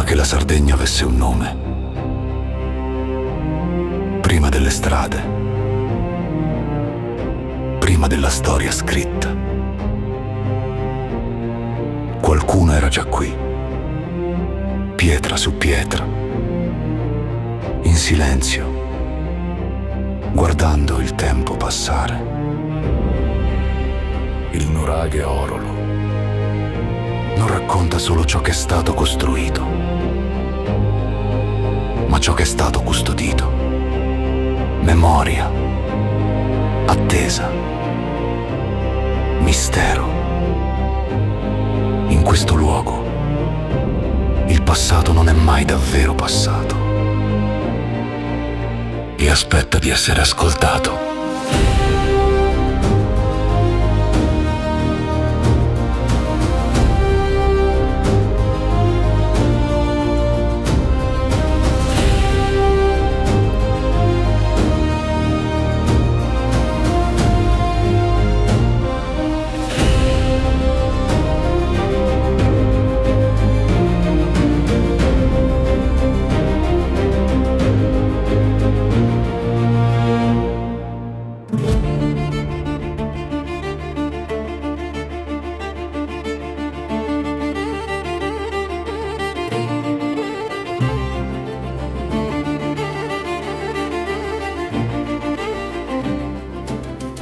Prima che la Sardegna avesse un nome, prima delle strade, prima della storia scritta, qualcuno era già qui, pietra su pietra, in silenzio, guardando il tempo passare. Il nuraghe Orolo non racconta solo ciò che è stato costruito, ma ciò che è stato custodito. Memoria, attesa, mistero. In questo luogo il passato non è mai davvero passato e aspetta di essere ascoltato.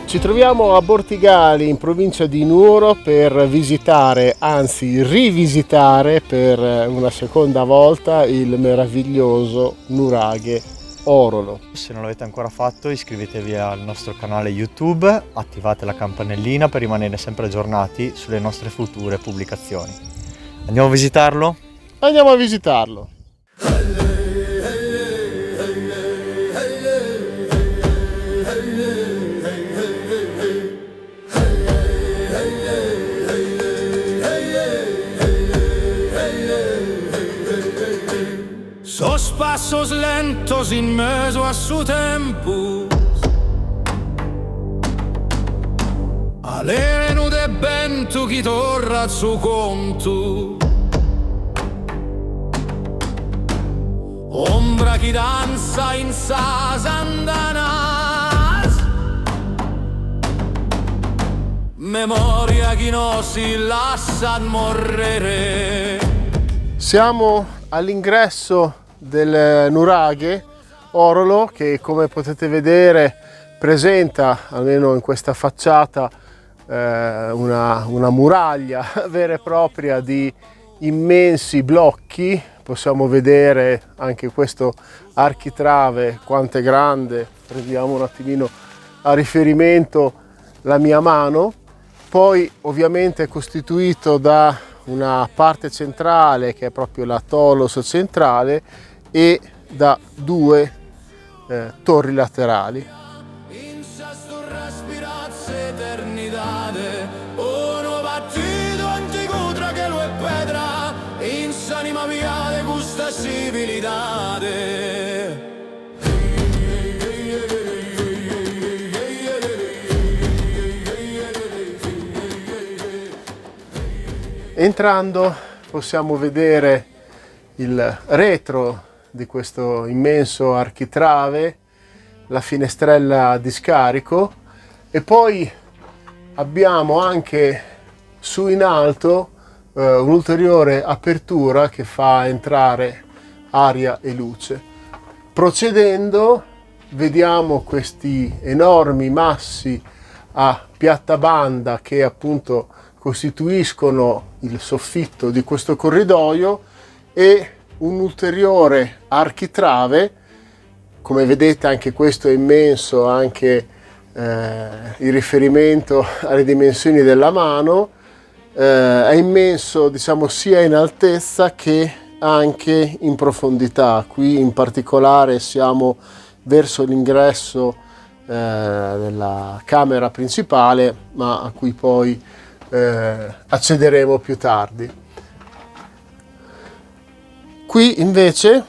Ci troviamo a Bortigali, in provincia di Nuoro, per visitare, anzi rivisitare per una seconda volta il meraviglioso nuraghe Orolo. Se non l'avete ancora fatto, iscrivetevi al nostro canale YouTube, attivate la campanellina per rimanere sempre aggiornati sulle nostre future pubblicazioni. Andiamo a visitarlo? Andiamo a visitarlo! Sos passos lentos in meso a su tempus, alle nude bentu chi torra su contu, ombra chi danza in sa sandanas, memoria chi no si lascia morrere. Siamo all'ingresso del nuraghe Orolo, che come potete vedere presenta, almeno in questa facciata, una muraglia vera e propria di immensi blocchi. Possiamo vedere anche questo architrave quanto è grande. Prendiamo un attimino a riferimento la mia mano. Poi ovviamente è costituito da una parte centrale che è proprio la tolos centrale e da due torri laterali. Entrando possiamo vedere il retro di questo immenso architrave, la finestrella di scarico, e poi abbiamo anche su in alto un'ulteriore apertura che fa entrare aria e luce. Procedendo vediamo questi enormi massi a piatta banda che appunto costituiscono il soffitto di questo corridoio e un ulteriore architrave. Come vedete anche questo è immenso, anche in riferimento alle dimensioni della mano, è immenso, diciamo, sia in altezza che anche in profondità. Qui in particolare siamo verso l'ingresso della camera principale, ma a cui poi accederemo più tardi. Qui invece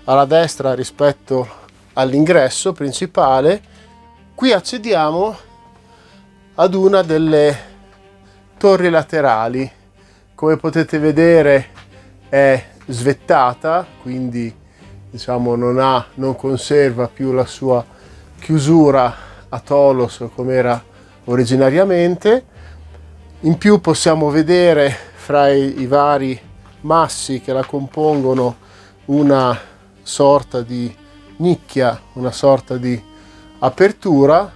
alla destra rispetto all'ingresso principale, qui accediamo ad una delle torri laterali. Come potete vedere è svettata, quindi diciamo non conserva più la sua chiusura a tolos come era originariamente. In più possiamo vedere fra i vari massi che la compongono una sorta di nicchia, una sorta di apertura,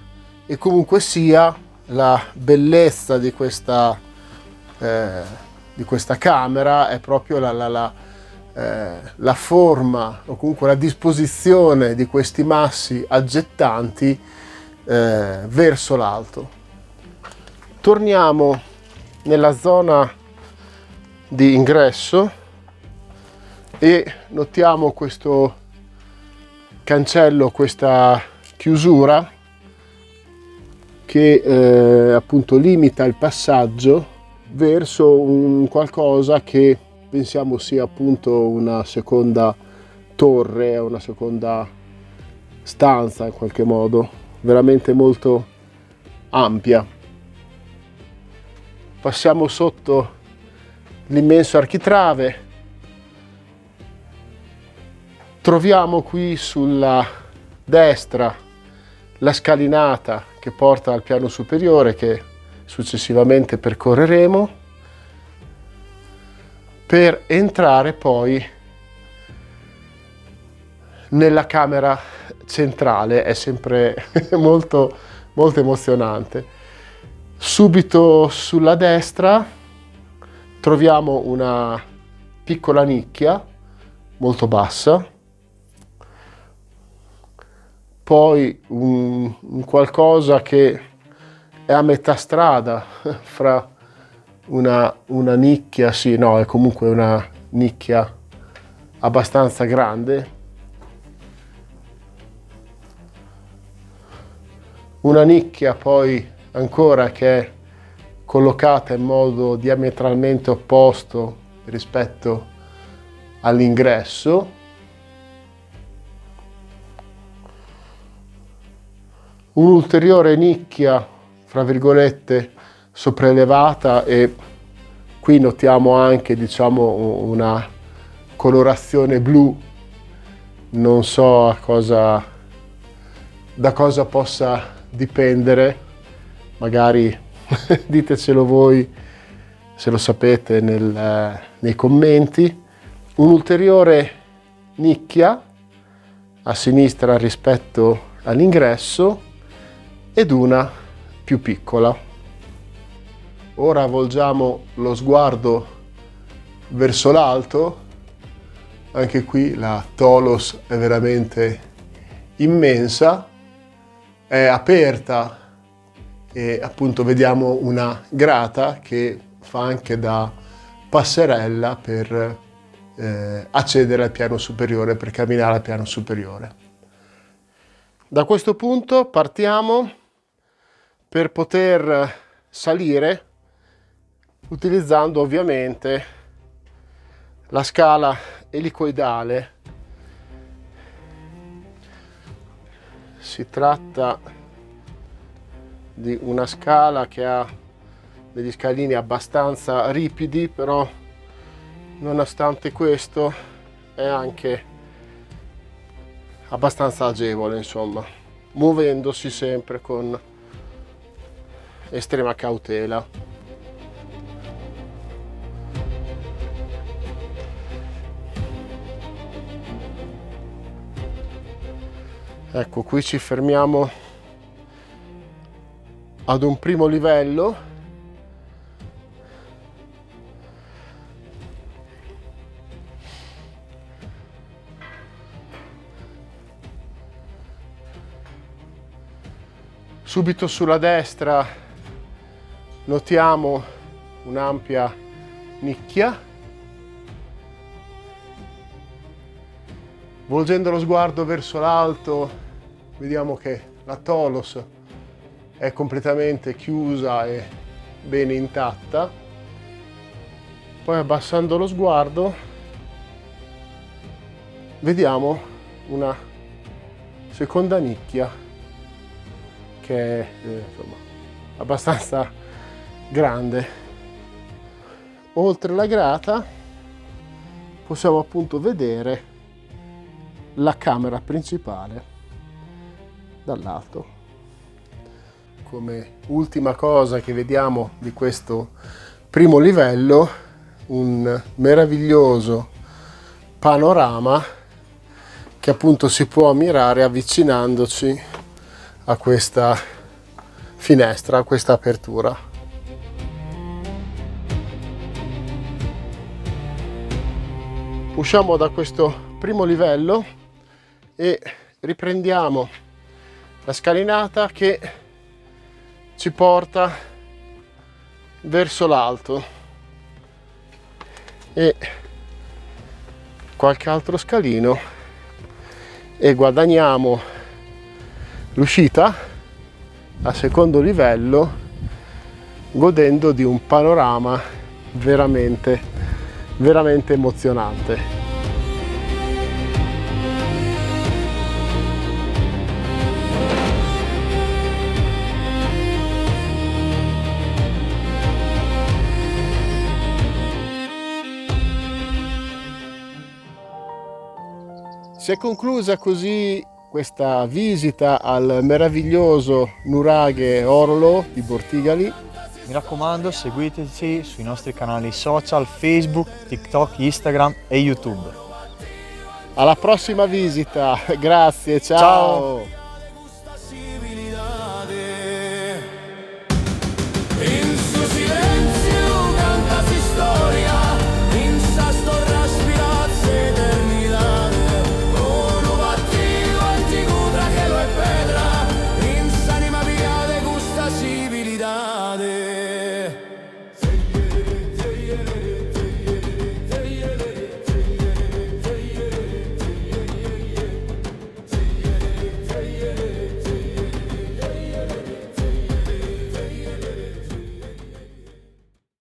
e comunque sia la bellezza di questa camera è proprio la forma o comunque la disposizione di questi massi aggettanti verso l'alto. Torniamo nella zona di ingresso e notiamo questo cancello, questa chiusura che appunto limita il passaggio verso un qualcosa che pensiamo sia appunto una seconda torre, una seconda stanza in qualche modo, veramente molto ampia. Passiamo sotto l'immenso architrave. Troviamo qui sulla destra la scalinata che porta al piano superiore, che successivamente percorreremo, per entrare poi nella camera centrale. È sempre molto emozionante. Subito sulla destra troviamo una piccola nicchia molto bassa, poi un qualcosa che è a metà strada fra una nicchia, sì, no, è comunque una nicchia abbastanza grande, una nicchia poi ancora che è collocata in modo diametralmente opposto rispetto all'ingresso, un'ulteriore nicchia fra virgolette sopraelevata, e qui notiamo anche diciamo una colorazione blu, non so da cosa possa dipendere, magari ditecelo voi se lo sapete nei commenti. Un'ulteriore nicchia a sinistra rispetto all'ingresso ed una più piccola. Ora volgiamo lo sguardo verso l'alto. Anche qui la Tolos è veramente immensa, è aperta e appunto vediamo una grata che fa anche da passerella per accedere al piano superiore, per camminare al piano superiore. Da questo punto partiamo per poter salire utilizzando ovviamente la scala elicoidale. Si tratta di una scala che ha degli scalini abbastanza ripidi, però nonostante questo è anche abbastanza agevole, insomma, muovendosi sempre con estrema cautela. Ecco, qui ci fermiamo ad un primo livello. Subito sulla destra notiamo un'ampia nicchia. Volgendo lo sguardo verso l'alto, vediamo che la Tolos è completamente chiusa e bene intatta. Poi abbassando lo sguardo vediamo una seconda nicchia che è insomma abbastanza grande. Oltre la grata possiamo appunto vedere la camera principale dall'alto. Come ultima cosa che vediamo di questo primo livello, un meraviglioso panorama che appunto si può ammirare avvicinandoci a questa finestra, a questa apertura. Usciamo da questo primo livello e riprendiamo la scalinata che ci porta verso l'alto e qualche altro scalino e guadagniamo l'uscita al secondo livello, godendo di un panorama veramente emozionante. Si è conclusa così questa visita al meraviglioso nuraghe Orolo di Bortigali. Mi raccomando, seguiteci sui nostri canali social, Facebook, TikTok, Instagram e YouTube. Alla prossima visita, grazie, ciao. Ciao.